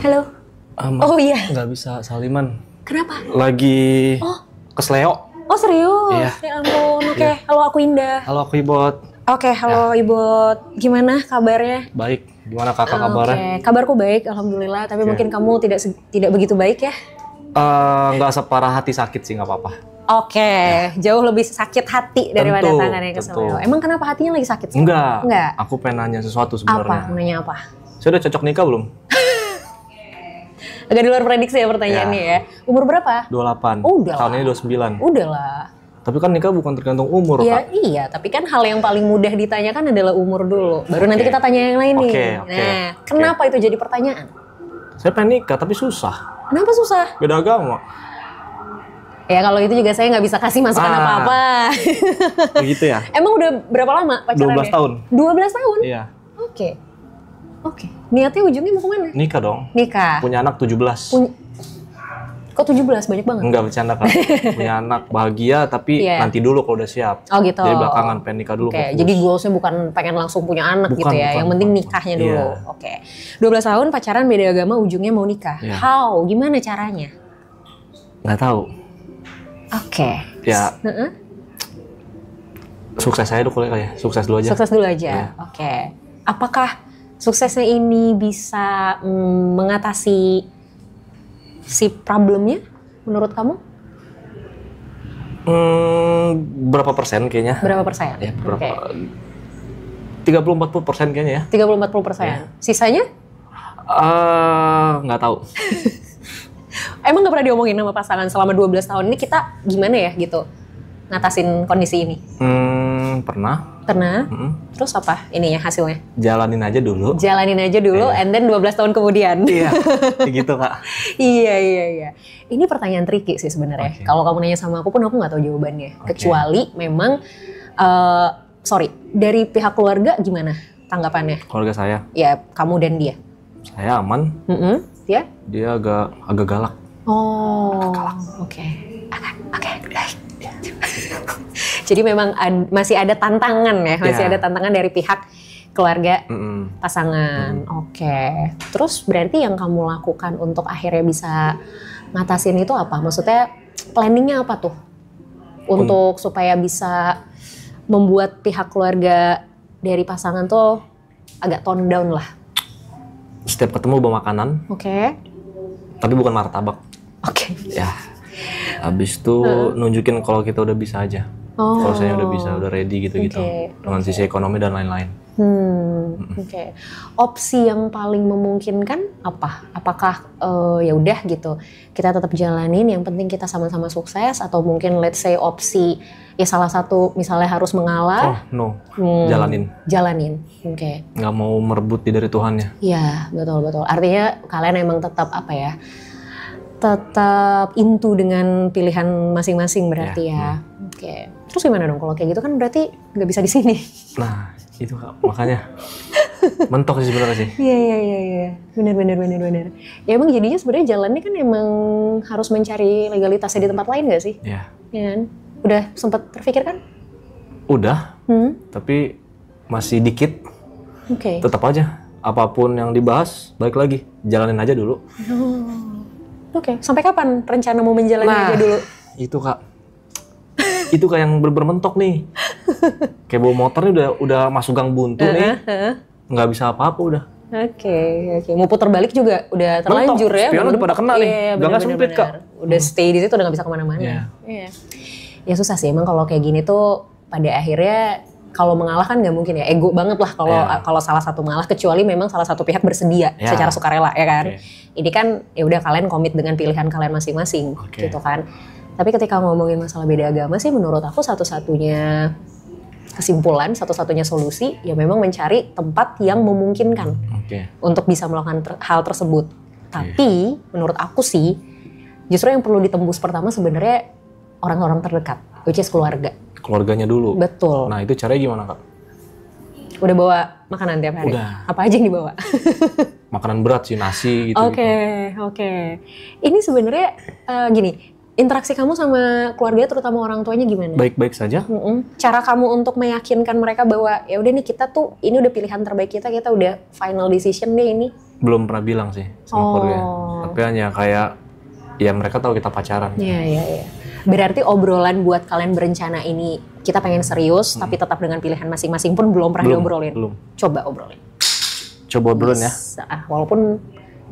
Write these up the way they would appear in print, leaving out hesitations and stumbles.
Halo. Oh iya. Nggak bisa saliman. Kenapa? Lagi kesleo. Oh serius? Iya. Ya ampun. Oke. Iya. Halo, aku Indah. Halo, aku Ibot. Oke, halo Ibot. Gimana kabarnya? Baik. Gimana kakak kabarnya? Oke, kabarku baik, alhamdulillah. Tapi mungkin kamu tidak begitu baik ya? Nggak separah hati sakit sih, nggak apa-apa. Oke, jauh lebih sakit hati daripada Tentu, tangan yang kesleo. tentu. Emang kenapa hatinya lagi sakit? Enggak. Enggak. Aku pengen nanya sesuatu sebenarnya. Apa? Nanya apa? Saya udah cocok nikah belum? Agak di luar prediksi ya pertanyaannya ya. Umur berapa? 28. Udah Tahun lah. ini 29. Udah lah. Tapi kan nikah bukan tergantung umur, Iya, Kak. iya. Tapi kan hal yang paling mudah ditanyakan adalah umur dulu. Baru nanti kita tanya yang lain nih. Oke. Nah, kenapa itu jadi pertanyaan? Saya pengen nikah, tapi susah. Kenapa susah? Beda agama. Ya kalau itu juga saya nggak bisa kasih masukan apa-apa. Begitu ya? Emang udah berapa lama pacarannya? 12 tahun. 12 tahun? Iya. Oke. Oke. Niatnya ujungnya mau kemana? Nikah dong. Nikah. Punya anak 17. Kok 17? Banyak banget. Enggak bercanda, Kak. Punya anak bahagia, tapi Iya. nanti dulu kalau udah siap. Oh gitu. Jadi belakangan pengen nikah dulu. Oke, fokus. jadi goalsnya bukan pengen langsung punya anak gitu ya. Yang penting nikahnya dulu. Iya. Oke. 12 tahun pacaran beda agama ujungnya mau nikah. Iya. How? Gimana caranya? Nggak tahu. Oke. Ya, Heeh. sukses saya dulu kali ya. Sukses dulu aja. Sukses dulu aja. Iya. Oke. Apakah suksesnya ini bisa mengatasi si problemnya menurut kamu? Berapa persen kayaknya? Berapa persen? Ya, berapa? Oke. 30-40% kayaknya ya. 30-40%. Iya. Sisanya? Nggak tahu. Emang nggak pernah diomongin sama pasangan selama 12 tahun ini kita gimana ya gitu ngatasin kondisi ini? Pernah. Karena Mm-mm. terus apa ininya hasilnya? Jalanin aja dulu. Jalanin aja dulu, Iya. and then 12 tahun kemudian. Iya, kayak gitu, Kak. Iya. Ini pertanyaan tricky sih sebenarnya. Oke. Kalau kamu nanya sama aku pun aku nggak tahu jawabannya. Oke. Kecuali memang, dari pihak keluarga gimana tanggapannya? Keluarga saya, Ya kamu dan dia. saya aman. Ya? Dia agak galak. Oh, oke. Oke, baik. Jadi memang masih ada tantangan ya, masih Iya. ada tantangan dari pihak keluarga Mm-mm. pasangan. Oke. Terus berarti yang kamu lakukan untuk akhirnya bisa ngatasin itu apa? Maksudnya planningnya apa tuh? Untuk supaya bisa membuat pihak keluarga dari pasangan tuh agak tone down lah. Setiap ketemu bawa makanan, Oke. tapi bukan martabak. Oke. Ya. Habis itu nunjukin kalau kita udah bisa aja. Oh. Kalau saya udah bisa, udah ready gitu-gitu. Oke, Dengan sisi ekonomi dan lain-lain. Oke. Opsi yang paling memungkinkan apa? Apakah ya udah gitu, kita tetap jalanin, yang penting kita sama-sama sukses, atau mungkin let's say opsi ya salah satu misalnya harus Oh, mengalah, no. Jalanin. jalanin. Oke. Nggak mau merebut dari Tuhannya. Iya, betul. Artinya kalian emang tetap apa ya? Tetap into dengan pilihan masing-masing berarti ya. Oke. Terus gimana dong kalau kayak gitu kan berarti nggak bisa di sini. Nah, itu Kak. Makanya mentok sih sebenarnya sih. Iya. Benar. Ya emang jadinya sebenarnya jalannya kan emang harus mencari legalitasnya di tempat lain nggak sih? Ya. Ya kan? Udah sempat terpikir kan? Udah, tapi masih dikit. Oke. Tetap aja. Apapun yang dibahas, balik lagi. Jalanin aja dulu. Oke. Sampai kapan rencana mau menjalani aja dulu? Itu Kak. Itu kayak yang bermentok nih. Kayak bawa motor nih udah masuk gang buntu nih. Nggak bisa apa-apa udah. Oke. Mau putar balik juga udah terlanjur Mentok. ya. Spion udah pada kena nih. Iya, Gangnya sempit, Kak. Udah stay di situ udah nggak bisa kemana-mana. Iya. Ya susah sih emang kalau kayak gini tuh pada akhirnya kalau mengalah kan nggak mungkin ya, ego banget lah kalau salah satu mengalah, kecuali memang salah satu pihak bersedia secara sukarela ya kan. Ini kan ya udah kalian komit dengan pilihan kalian masing-masing gitu kan. Tapi ketika ngomongin masalah beda agama sih menurut aku satu-satunya kesimpulan, satu-satunya solusi ya memang mencari tempat yang memungkinkan untuk bisa melakukan hal tersebut. Tapi menurut aku sih justru yang perlu ditembus pertama sebenarnya orang-orang terdekat, which is keluarga. Keluarganya dulu. Betul. Nah itu caranya gimana Kak? Udah bawa makanan tiap hari? Udah. Apa aja yang dibawa? Makanan berat sih, nasi gitu. Oke. Ini sebenarnya gini, Interaksi kamu sama keluarga, terutama orang tuanya gimana? Baik-baik saja. Cara kamu untuk meyakinkan mereka bahwa ya udah nih kita tuh ini udah pilihan terbaik kita udah final decision deh ini. Belum pernah bilang sih sama keluarga. Tapi hanya kayak ya mereka tahu kita pacaran. Iya. Berarti obrolan buat kalian berencana ini kita pengen serius tapi tetap dengan pilihan masing-masing pun belum pernah diobrolin. Belum. Coba obrolin. Coba obrolin ya. Walaupun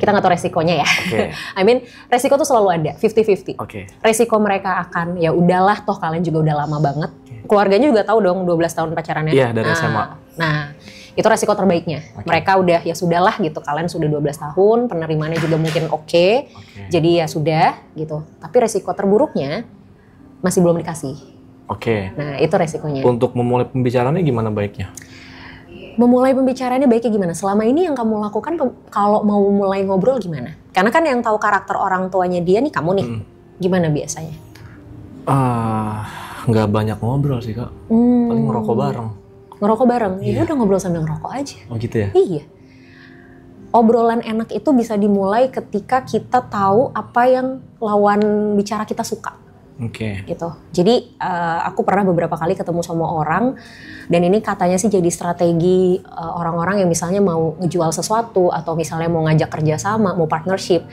kita nggak tahu resikonya ya. Okay. I mean, resiko tuh selalu ada, 50-50. Okay. Resiko mereka akan, ya udahlah toh kalian juga udah lama banget. Keluarganya juga tahu dong 12 tahun pacarannya. Iya, dari SMA. Nah, itu resiko terbaiknya. Mereka udah, ya sudahlah gitu, kalian sudah 12 tahun, penerimaannya juga mungkin oke. Jadi ya sudah gitu. Tapi resiko terburuknya masih belum dikasih. Nah, itu resikonya. Untuk memulai pembicaraannya gimana baiknya? Memulai pembicaraannya baiknya gimana? Selama ini yang kamu lakukan kalau mau mulai ngobrol gimana? Karena kan yang tahu karakter orang tuanya dia nih kamu nih. Gimana biasanya? Nggak banyak ngobrol sih Kak. Paling ngerokok bareng. Ngerokok bareng? Ya udah ngobrol sambil ngerokok aja. Oh gitu ya? Iya. Obrolan enak itu bisa dimulai ketika kita tahu apa yang lawan bicara kita suka. Gitu. Jadi aku pernah beberapa kali ketemu sama orang dan ini katanya sih jadi strategi orang-orang yang misalnya mau ngejual sesuatu atau misalnya mau ngajak kerjasama, mau partnership.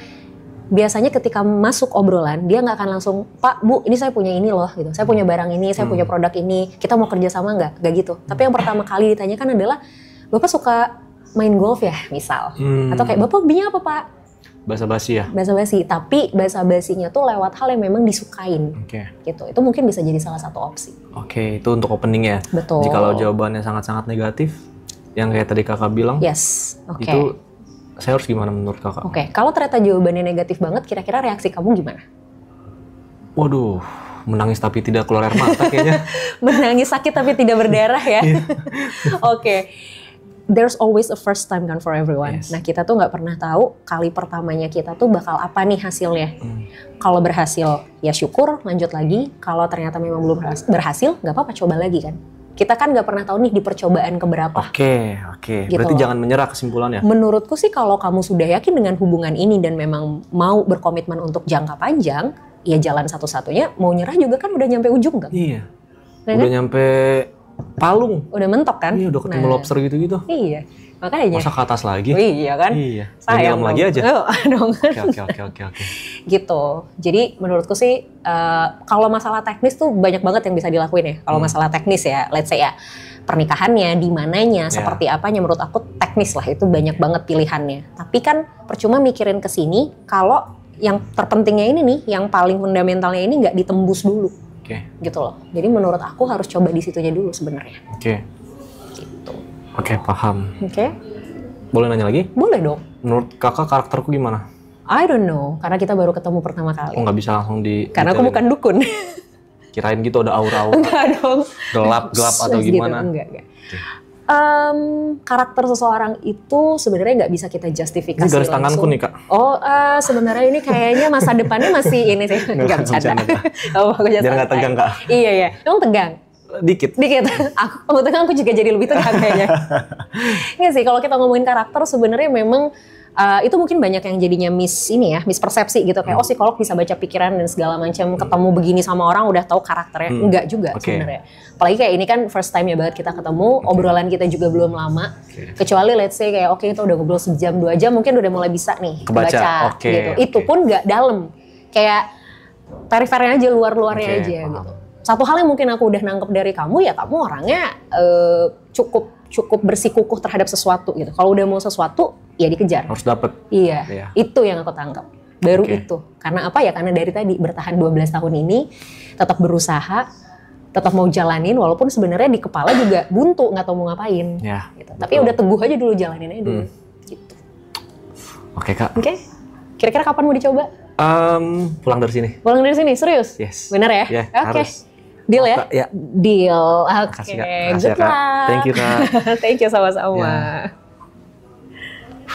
Biasanya ketika masuk obrolan dia nggak akan langsung, Pak, Bu, ini saya punya ini loh, gitu. Saya punya barang ini, saya punya produk ini. Kita mau kerjasama nggak gitu. Tapi yang pertama kali ditanyakan adalah, Bapak suka main golf ya, misal? Atau kayak Bapak hobinya apa, Pak? Basa-basi ya? Basa-basi, tapi basa-basinya tuh lewat hal yang memang disukain. Gitu. Itu mungkin bisa jadi salah satu opsi. Itu untuk opening ya? Betul. Jika kalau jawabannya sangat-sangat negatif, yang kayak tadi Kakak bilang, itu saya harus gimana menurut Kakak? Kalau ternyata jawabannya negatif banget, kira-kira reaksi kamu gimana? Waduh, menangis tapi tidak keluar air mata kayaknya. Menangis sakit tapi tidak berdarah ya? There's always a first time kan for everyone. Nah kita tuh nggak pernah tahu kali pertamanya kita tuh bakal apa nih hasilnya. Kalau berhasil ya syukur, lanjut lagi. Kalau ternyata memang belum berhasil, nggak apa-apa, coba lagi kan. Kita kan nggak pernah tahu nih di percobaan keberapa. Gitu. Berarti jangan menyerah kesimpulannya. Menurutku sih kalau kamu sudah yakin dengan hubungan ini dan memang mau berkomitmen untuk jangka panjang, ya jalan satu-satunya. Mau nyerah juga kan udah nyampe ujung kan? Iya. Udah nyampe palung. Udah mentok kan? Iya, udah ketemu lobster gitu-gitu. Iya, makanya. Masa ke atas lagi? Iya kan? Iya. Sayang lagi aja. Dong. Oke. Gitu. Jadi menurutku sih kalau masalah teknis tuh banyak banget yang bisa dilakuin ya. Kalau masalah teknis ya, let's say ya pernikahannya, di mananya, seperti apanya, menurut aku teknis lah itu banyak banget pilihannya. Tapi kan percuma mikirin ke sini kalau yang terpentingnya ini nih, yang paling fundamentalnya ini nggak ditembus dulu. Gitu loh. Jadi menurut aku harus coba di situnya dulu sebenarnya. Gitu. Paham. Boleh nanya lagi? Boleh dong. Menurut Kakak karakterku gimana? I don't know, karena kita baru ketemu pertama kali. Nggak bisa langsung Karena aku bukan dukun. Kirain gitu ada aura-aura. Enggak dong. Gelap atau gimana? Gitu. Enggak. Karakter seseorang itu sebenarnya nggak bisa kita justifikasi ini garis tanganku nih Kak. Sebenarnya ini kayaknya masa depannya masih ini sih. Nggak bercanda. Biar nggak tegang Kak. Iya. Emang tegang? Dikit. Aku tegang, aku juga jadi lebih tegang kayaknya. Nggak sih, kalau kita ngomongin karakter sebenarnya memang itu mungkin banyak yang jadinya mispersepsi gitu. Kayak psikolog bisa baca pikiran dan segala macam, ketemu begini sama orang udah tahu karakternya. Enggak juga sebenarnya. Apalagi kayak ini kan first time ya banget kita ketemu, obrolan kita juga belum lama. Kecuali let's say kayak kita udah ngobrol sejam 2 jam, mungkin udah mulai bisa nih kebaca gitu. Itu pun nggak dalam. Kayak perifernya aja, luar-luarnya aja gitu. Satu hal yang mungkin aku udah nangkep dari kamu ya, kamu orangnya cukup bersikukuh terhadap sesuatu gitu. Kalau udah mau sesuatu, ya dikejar. Harus dapet. Iya. Itu yang aku tangkap. Baru itu. Karena apa ya? Karena dari tadi bertahan 12 tahun ini, tetap berusaha, tetap mau jalanin, walaupun sebenarnya di kepala juga buntu, nggak tahu mau ngapain. Gitu. Tapi udah teguh aja dulu, jalanin aja dulu. Gitu. Kak. Kira-kira kapan mau dicoba? Pulang dari sini. Pulang dari sini? Serius? Yes. Bener ya? Harus. Deal ya? Ya. Deal. Good luck. Thank you Kak. Thank you sama-sama.